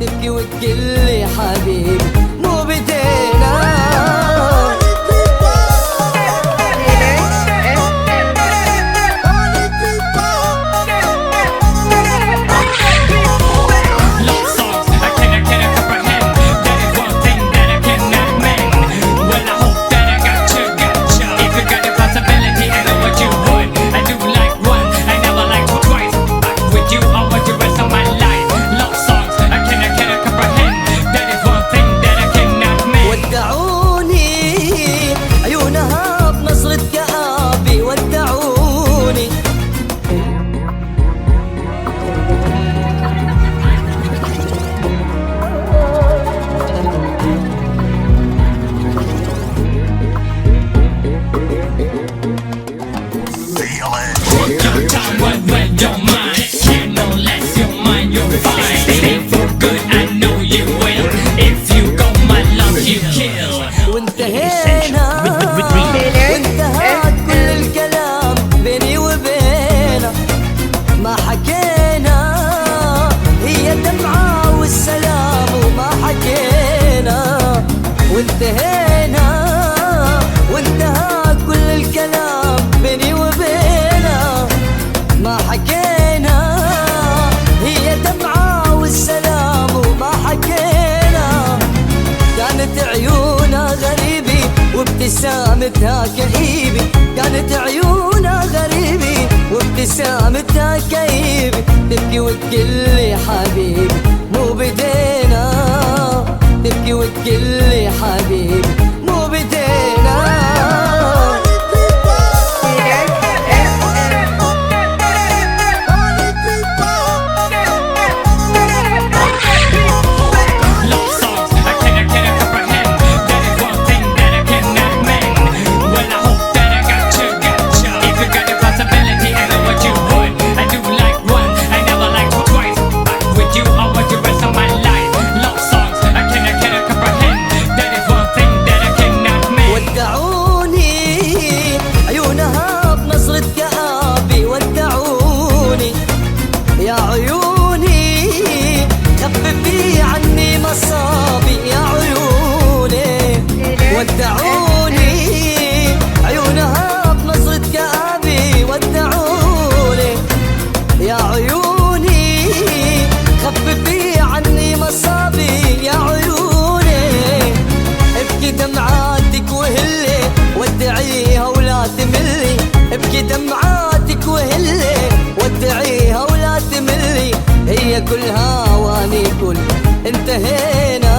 تبكي وتقلي حبيبي مو بدينا. وانتهينا وانتهى كل الكلام بيني وبينه ما حكينا، هي دمعة والسلام وما حكينا. وانتهينا وانتهى كل الكلام بيني وبينه ما حكينا، هي دمعة والسلام وما حكينا. كانت عيونها غريبي وابتسامتها كئيبي، كانت عيونها غريبي وابتسامتها كئيبي، تبكي وتقلي حبيبي مو بدينا، تبكي وتقلي حبيبي مو بدينا. يا عيوني خففي عني مصابي يا عيوني، ودعوني عيونها بنظرة كآبي ودعوني. يا عيوني خففي عني مصابي يا عيوني، ابكي دمعاتك وهلي ودعيها ولا تملي، ابكي دمعاتك وهلي ودعيها ولا تملي، هي كلها واني كل انتهينا.